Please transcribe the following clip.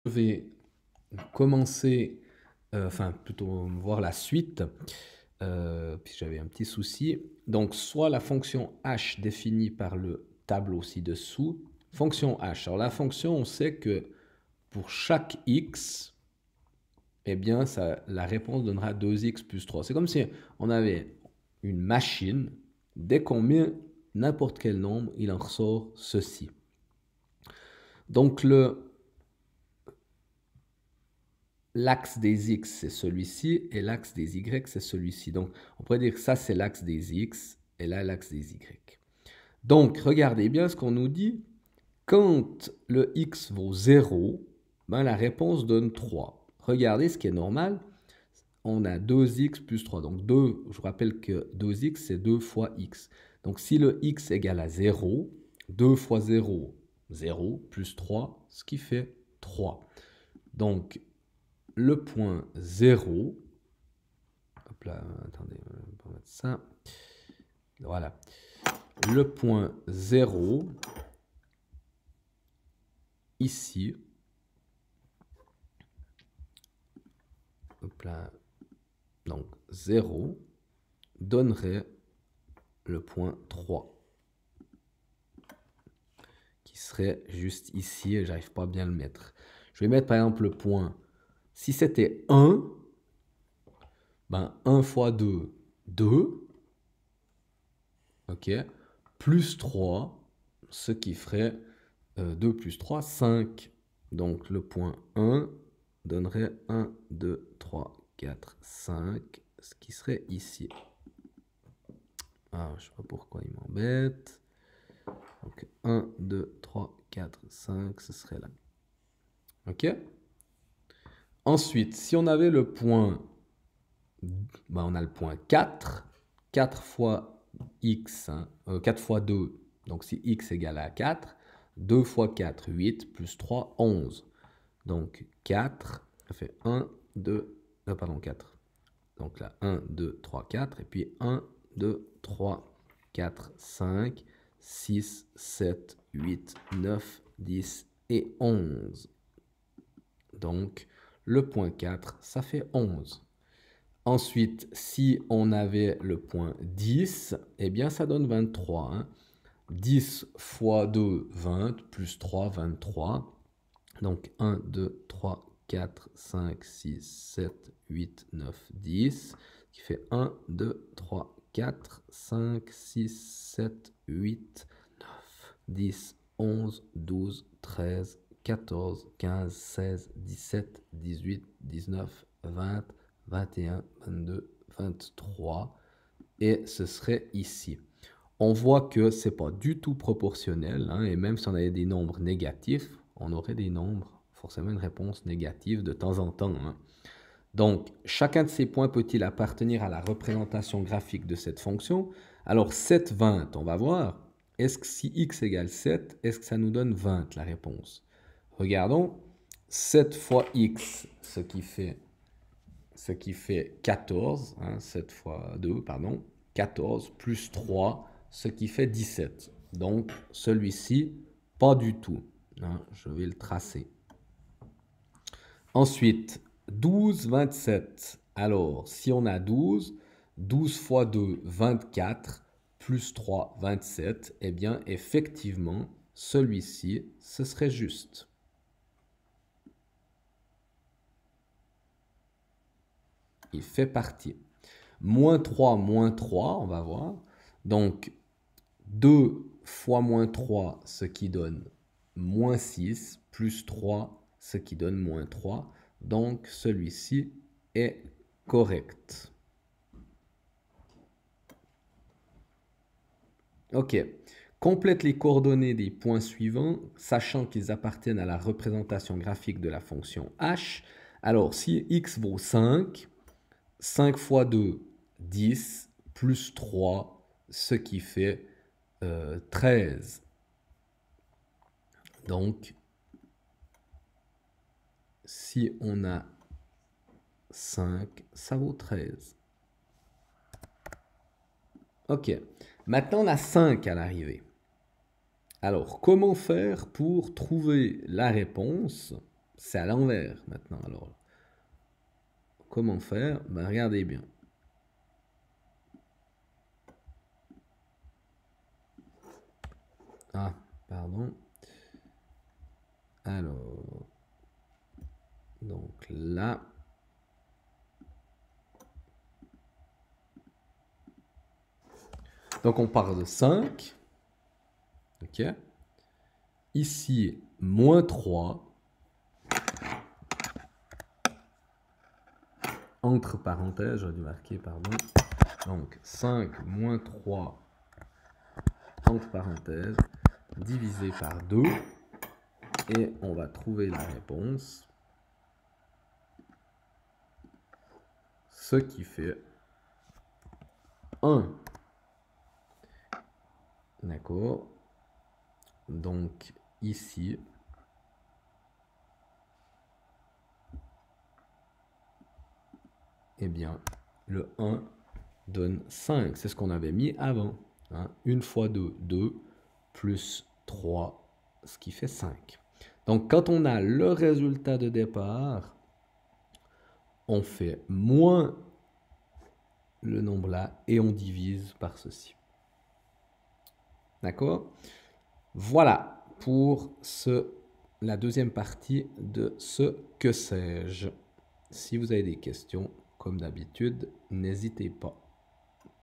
Je vais commencer, enfin plutôt voir la suite, puis j'avais un petit souci. Donc soit la fonction h définie par le tableau ci-dessous, fonction h. Alors la fonction, on sait que pour chaque x, eh bien la réponse donnera 2x plus 3. C'est comme si on avait une machine, dès qu'on met n'importe quel nombre, il en ressort ceci. Donc l'axe des x, c'est celui-ci, et l'axe des y, c'est celui-ci. Donc, on pourrait dire que ça, c'est l'axe des x, et là, l'axe des y. Donc, regardez bien ce qu'on nous dit. Quand le x vaut 0, ben, la réponse donne 3. Regardez ce qui est normal. On a 2x plus 3. Donc, 2, je vous rappelle que 2x, c'est 2 fois x. Donc, si le x égale à 0, 2 fois 0, 0, plus 3, ce qui fait 3. Donc, le point 0, hop là, attendez, on va mettre ça, voilà, le point 0, ici, hop là, donc 0, donnerait le point 3, qui serait juste ici, et j'arrive pas à bien le mettre. Je vais mettre par exemple le point, si c'était 1, ben 1 fois 2, 2, ok, plus 3, ce qui ferait 2 plus 3, 5. Donc le point 1 donnerait 1, 2, 3, 4, 5, ce qui serait ici. Ah, je ne sais pas pourquoi il m'embête. Donc 1, 2, 3, 4, 5, ce serait là. Ok? Ensuite, si on avait le point, ben on a le point 4. 4 fois x, hein, 4 fois 2, donc si x égale à 4, 2 fois 4, 8, plus 3, 11. Donc 4, ça fait 1, 2, pardon, 4. Donc là, 1, 2, 3, 4. Et puis 1, 2, 3, 4, 5, 6, 7, 8, 9, 10 et 11. Donc le point 4, ça fait 11. Ensuite, si on avait le point 10, eh bien ça donne 23. Hein. 10 fois 2, 20, plus 3, 23. Donc 1, 2, 3, 4, 5, 6, 7, 8, 9, 10, qui fait 1, 2, 3, 4, 5, 6, 7, 8, 9, 10, 11, 12, 13, 14, 15, 16, 17, 18, 19, 20, 21, 22, 23, et ce serait ici. On voit que ce n'est pas du tout proportionnel, hein, et même si on avait des nombres négatifs, on aurait des nombres, forcément une réponse négative de temps en temps. Hein. Donc, chacun de ces points peut-il appartenir à la représentation graphique de cette fonction? Alors, 7, 20, on va voir. Est-ce que si x égale 7, est-ce que ça nous donne 20, la réponse? Regardons. 7 fois x, ce qui fait 14, hein, 7 fois 2, pardon, 14, plus 3, ce qui fait 17. Donc, celui-ci, pas du tout. Hein, je vais le tracer. Ensuite, 12, 27. Alors, si on a 12, 12 fois 2, 24, plus 3, 27, eh bien, effectivement, celui-ci, ce serait juste. Il fait partie. Moins 3, on va voir. Donc, 2 fois moins 3, ce qui donne moins 6, plus 3, ce qui donne moins 3. Donc, celui-ci est correct. Ok. Complète les coordonnées des points suivants, sachant qu'ils appartiennent à la représentation graphique de la fonction h. Alors, si x vaut 5, 5 fois 2, 10, plus 3, ce qui fait 13. Donc, si on a 5, ça vaut 13. Ok, maintenant on a 5 à l'arrivée. Alors, comment faire pour trouver la réponse C'est à l'envers maintenant. Alors, comment faire? Ben, regardez bien. Ah, pardon. Alors, donc là, donc on part de 5. OK. Ici, moins 3. Entre parenthèses, j'aurais dû marquer, pardon. Donc 5 moins 3, entre parenthèses, divisé par 2. Et on va trouver la réponse. Ce qui fait 1. D'accord. Donc ici, eh bien, le 1 donne 5. C'est ce qu'on avait mis avant. Hein. 1 fois 2, 2, plus 3, ce qui fait 5. Donc quand on a le résultat de départ, on fait moins le nombre là et on divise par ceci. D'accord? Voilà pour la deuxième partie de ce que sais-je. Si vous avez des questions, comme d'habitude, n'hésitez pas.